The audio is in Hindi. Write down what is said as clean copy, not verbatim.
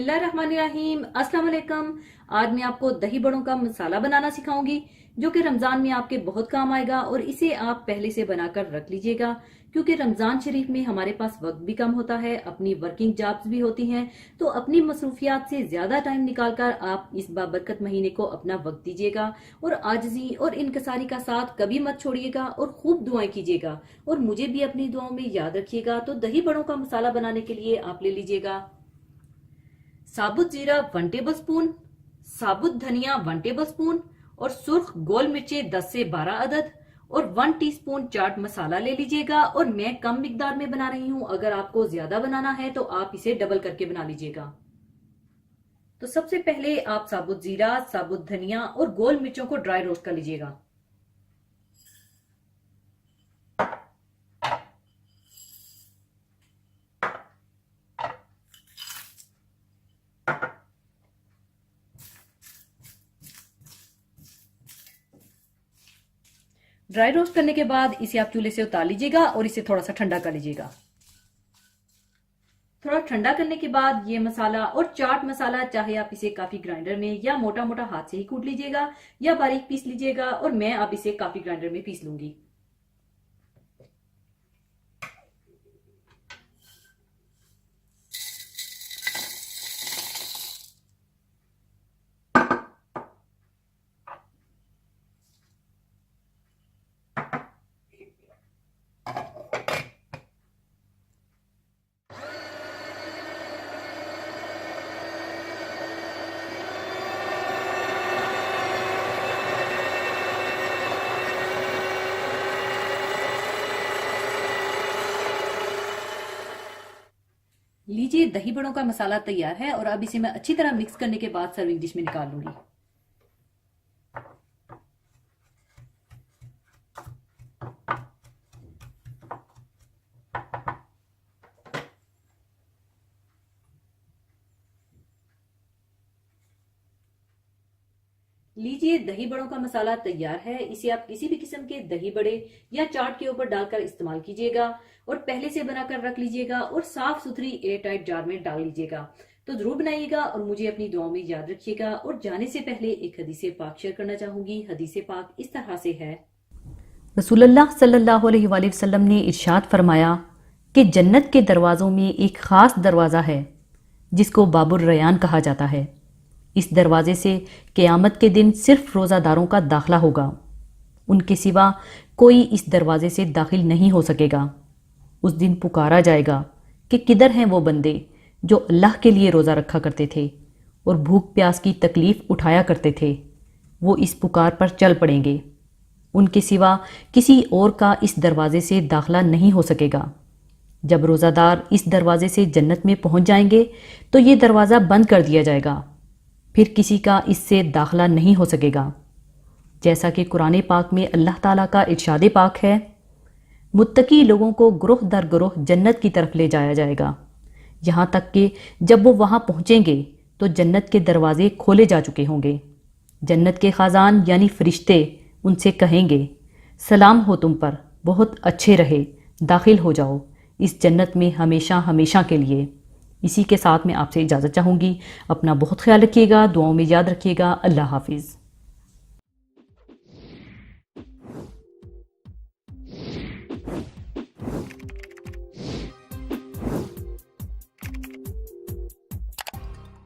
बिस्मिल्लाहिर्रहमानिर्रहीम, अस्सलाम वालेकुम। आज मैं आपको दही बड़ों का मसाला बनाना सिखाऊंगी जो कि रमजान में आपके बहुत काम आएगा। और इसे आप पहले से बनाकर रख लीजिएगा क्योंकि रमजान शरीफ में हमारे पास वक्त भी कम होता है, अपनी वर्किंग जॉब्स भी होती हैं। तो अपनी मसरूफियात से ज्यादा टाइम निकालकर आप इस बाबरकत महीने को अपना वक्त दीजिएगा और आजिज़ी और इनकसारी का साथ कभी मत छोड़िएगा और खूब दुआएं कीजिएगा और मुझे भी अपनी दुआओं में याद रखिएगा। तो दही बड़ों का मसाला बनाने के लिए आप ले लीजिएगा साबुत जीरा 1 टेबल स्पून, साबुत धनिया 1 टेबल स्पून और सुर्ख गोल मिर्चें 10 से 12 अदद और 1 टीस्पून चाट मसाला ले लीजिएगा। और मैं कम मिकदार में बना रही हूं, अगर आपको ज्यादा बनाना है तो आप इसे डबल करके बना लीजिएगा। तो सबसे पहले आप साबुत जीरा, साबुत धनिया और गोल मिर्चों को ड्राई रोस्ट कर लीजिएगा। ड्राई रोस्ट करने के बाद इसे आप चूल्हे से उतार लीजिएगा और इसे थोड़ा सा ठंडा कर लीजिएगा। थोड़ा ठंडा करने के बाद ये मसाला और चाट मसाला, चाहे आप इसे काफी ग्राइंडर में या मोटा मोटा हाथ से ही कूट लीजिएगा या बारीक पीस लीजिएगा, और मैं अब इसे काफी ग्राइंडर में पीस लूंगी। लीजिए, दही बड़ों का मसाला तैयार है और अब इसे मैं अच्छी तरह मिक्स करने के बाद सर्विंग डिश में निकाल लूंगी। लीजिए, दही बड़ों का मसाला तैयार है। इसे आप किसी भी किस्म के दही बड़े या चाट के ऊपर डालकर इस्तेमाल कीजिएगा और पहले से बनाकर रख लीजिएगा और साफ सुथरी एयर टाइट जार में डाल लीजिएगा। तो जरूर बनाइएगा और मुझे अपनी दुआओं में याद रखिएगा। और जाने से पहले एक हदीसे पाक शेयर करना चाहूंगी। हदीसे पाक इस तरह से है, रसूलुल्लाह सल्लल्लाहु अलैहि वसल्लम ने इरशाद फरमाया कि जन्नत के दरवाज़ों में एक ख़ास दरवाज़ा है जिसको बाबुर रयान कहा जाता है। इस दरवाजे से क़यामत के दिन सिर्फ रोज़ादारों का दाखिला होगा, उनके सिवा कोई इस दरवाजे से दाखिल नहीं हो सकेगा। उस दिन पुकारा जाएगा कि किधर हैं वो बंदे जो अल्लाह के लिए रोज़ा रखा करते थे और भूख प्यास की तकलीफ़ उठाया करते थे। वो इस पुकार पर चल पड़ेंगे, उनके सिवा किसी और का इस दरवाजे से दाखिला नहीं हो सकेगा। जब रोज़ादार इस दरवाजे से जन्नत में पहुंच जाएंगे तो ये दरवाज़ा बंद कर दिया जाएगा, फिर किसी का इससे दाखिला नहीं हो सकेगा। जैसा कि कुरान पाक में अल्लाह ताला का इरशाद पाक है, मुत्तकी लोगों को ग्रोह दर ग्रोह जन्नत की तरफ ले जाया जाएगा, यहाँ तक कि जब वो वहाँ पहुँचेंगे तो जन्नत के दरवाजे खोले जा चुके होंगे। जन्नत के ख़ाज़ान यानी फ़रिश्ते उनसे कहेंगे, सलाम हो तुम पर, बहुत अच्छे रहे, दाखिल हो जाओ इस जन्नत में हमेशा हमेशा के लिए। इसी के साथ मैं आपसे इजाज़त चाहूँगी। अपना बहुत ख्याल रखिएगा, दुआओं में याद रखिएगा। अल्लाह हाफिज़।